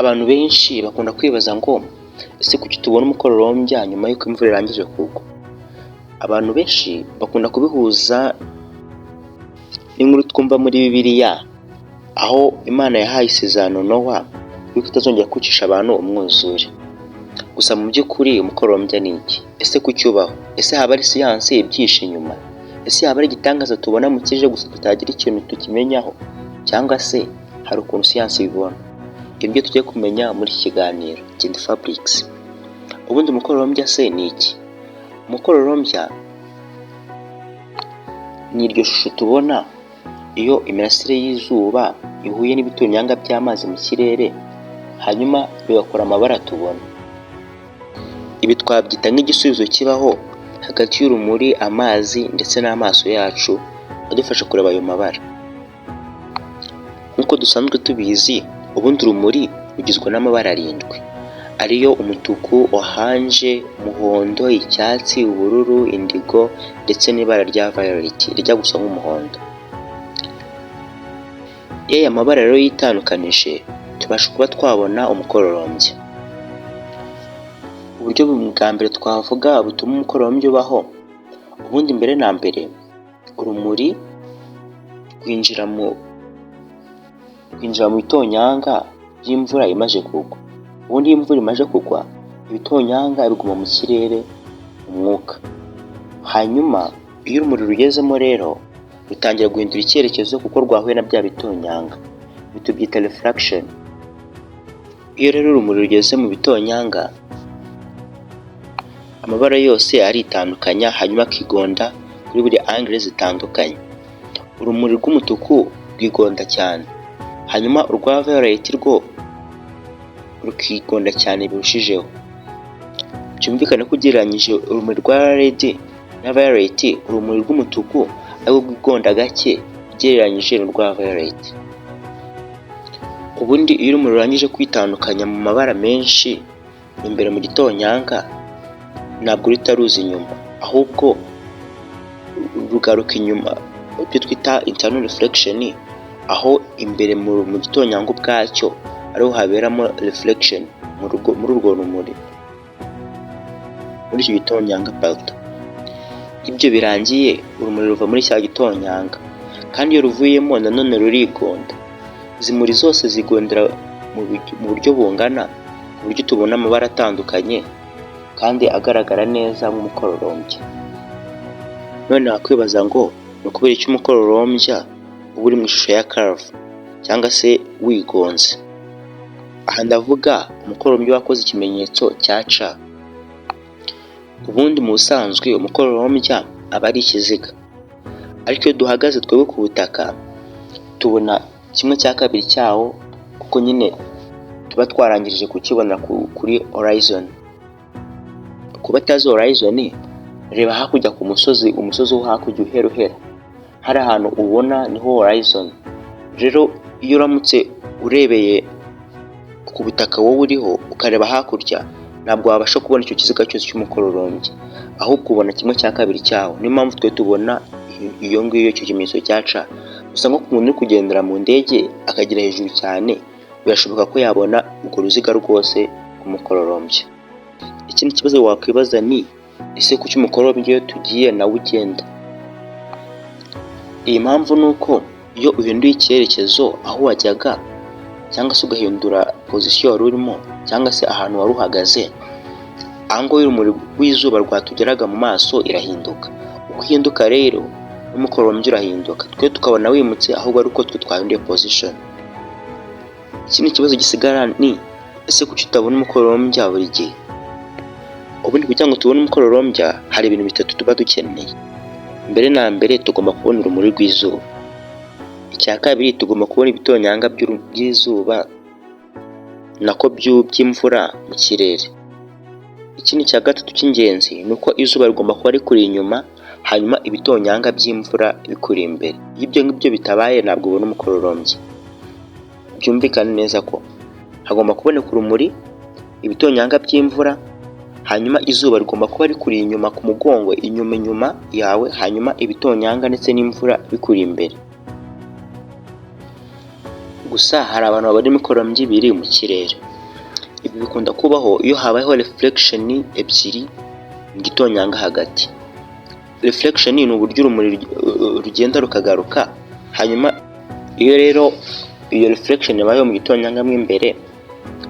Abantu benshi bakunda kwibaza ngo ese kuki tubona umukororombya nyuma y'uko imvura irangije kugwa? Abantu benshi bakunda kubihuza n'inkuru twumva muri Bibiliya, aho Imana yahaye isezerano Nowa yuko itazongera kwicisha abantu umwuzure. Gusa mu by'ukuri umukororombya ni iki? Ese kuki ubaho? Ese haba ari siyansi ibyihishe inyuma? Ese haba ari igitangaza tubona mu kirere gusa tutagira ikintu tukimenyaho? Cyangwa se hari ukuntu siyansi ibibona? Ibyo tugiye kumenya muri iki kiganiro Genda Fabrics. Ubundi umukororombya se ni iki? Umukororombya ni iryo shusho tubona iyo imirasire y'izuba ihuye n'ibitonyanga by'amazi mu kirere, hanyuma bigakora amabara tubona. Ibi twabyita nk'igisubizo kibaho hagati y'urumuri, amazi ndetse n'amaso yacu adufasha kureba ayo mabara. Nk'uko dusanzwe tubizi, ubundi urumuri rugizwe n'amabara 7 ariyo umutuku, oranje, umuhondo, icyatsi, ubururu, indigo ndetse n'ibara rya violet rijya gusa nk'umuhondo. Iyo aya mabara rero yitandukanije, tubasha kuba twabona umukororombya. Uburyo bwa mbere twavuga butuma umukororombya ubaho, ubundi mbere na mbere urumuri rwinjira mu bitonyanga by'imvura imaze kugwa. Ubundi iyo imvura imaze kugwa, ibitonyanga biguma mu kirere, umwuka. Hanyuma iyo urumuri rugezemo rero rutangira guhindura icyerekezo kuko rwahuye na bya bitonyanga. Tubyita refraction. Iyo rero urumuri rugeze mu bitonyanga, amabara yose aritandukanya hanyuma akigonda kuri buri angle zitandukanye. Urumuri rw'umutuku rwigonda cyane, hanyuma urwa violet rwo rukigonda cyane birushijeho. Byumvikane ko ugereranyije urumuri rwa red na violet, urumuri rw'umutuku ariko rwigonda gake ugereranyije n'urwa violet. Ubundi iyo urumuri rurangije kwitandukanya mu mabara menshi imbere mu gitonyanga, ntabwo ruhita ruza inyuma, ahubwo rugaruka inyuma, ibyo twita internal reflection, aho imbere mu gitonyanga ubwacyo ariho haberamo reflection muri urwo rumuri, muri icyo gitonyanga pardon. Ibyo birangiye urumuri ruva muri cya gitonyanga, kandi iyo ruvuyemo nanone rurigonda. Izi muri zose zigondera mu buryo bungana, ku buryo tubona amabara atandukanye kandi agaragara neza nk'umukororombya. None wakwibaza ngo ni ukubera iki umukororombya uba uri mu ishusho ya curve cyangwa se wigonze? Aha ndavuga umukororombya wakoze ikimenyetso cya C. Ubundi mu busanzwe umukororombya aba ari ikiziga, ariko iyo duhagaze twebwe ku butaka tubona 1/2 cyawo, kuko nyine tuba twarangirije kukibona kuri horizon. Kuba tazi horizon, reba hakurya ku umusozi wo hakurya uhera, hari ahantu ubona niho horizon. Rero iyo uramutse urebeye ku butaka wowe uriho ukareba hakurya, ntabwo wabasha kubona icyo kiziga cyose cy'umukororombya, ahubwo ubona 1/2 cyawo. Niyo mpamvu twe tubona iyo ngiyo icyo kimenyetso cyaca. Gusa nko ku muntu uri kugendera mu ndege akagira hejuru cyane, birashoboka ko yabona urwo ruziga rwose kumukororombya. Ikindi kibazo wakwibaza ni ese kuki umukororombya iyo tugiye nawe ugenda? Iyi mpamvu ni uko iyo uhinduye icyerekezo aho wajyaga, cyangwa se ugahindura position wari urimo, cyangwa se ahantu wari uhagaze, angle y'urumuri rw'izuba rwatugeraga mu maso irahinduka. Uko ihinduka rero n'umukororombya urahinduka, twe tukabona wimutse ahubwo ari uko twe twahinduye position. Ikindi kibazo gisigara ni ese kuki tutabona umukororombya buri gihe? Ubundi kugira ngo tubone umukororombya hari ibintu 3 tuba dukeneye. Mbere na mbere tugomba kubona urumuri rw'izuba. Icya kabiri tugomba kubona ibitonyanga by'izuba nako by'imvura mu kirere. Ikindi cya gatatu cy'ingenzi ni uko izuba rigomba kuba rikuri inyuma, hanyuma ibitonyanga by'imvura bikuri imbere. Iyo ibyo ngibyo bitabaye ntabwo ubona umukororombya. Byumvikane neza ko hagomba kuboneka urumuri, ibitonyanga by'imvura, hanyuma izuba rigomba kuba rikuri inyuma ku mugongo, inyuma yawe, hanyuma ibitonyanga ndetse n'imvura bikuri imbere. Gusa hari abantu babona imikororombya ibiri mu kirere. Ibi bikunda kubaho iyo habayeho reflection ebyiri mu gitonyanga hagati. Reflection ni uburyo urumuri rugenda rukagaruka, hanyuma iyo rero iyo reflection yabayeho mu gitonyanga mo imbere,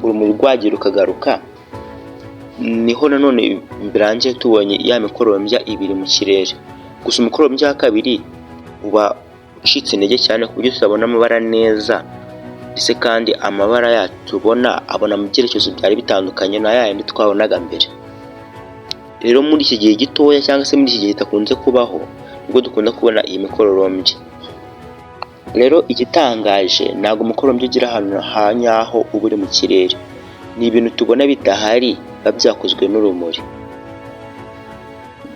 urumuri rwagiye rukagaruka, niho nanone birangiye tubonye ya mikorombya ibiri mu kirere. Gusa umukorombya wa kabiri uba ucitse intege cyane ku buryo tutabona amabara neza, ese kandi amabara yacu tubona abona mu byerekezo byari bitandukanye na yayandi twabonaga mbere. Rero muri iki gihe gitoya cyangwa se muri iki gihe kitakunze kubaho, ubwo dukunda kubona iyi mikororombya. Rero igitangaje ntabwo umukorombya ugira ahantu hanyaho uba uri mu kirere, ni ibintu tubona bidahari biba byakozwe n'urumuri.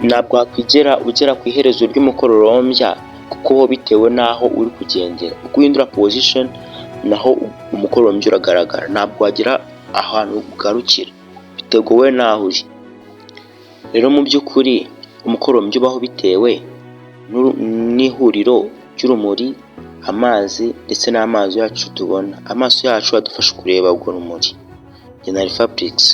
Ntabwo wakwigera ugera ku iherezo ry'umukororombya kuko bitewe n'aho uri kugendera, uko uhindura position naho umukorombya uragaragara. Ntabwo wagira ahantu ugarukira, biterwa wowe n'aho uri. Rero mu by'ukuri umukorombya ubaho bitewe n'ihuriro ry'urumuri, amazi ndetse n'amazi yacu tubona. Amaso yacu adufasha kureba urwo rumuri. General Fabrics.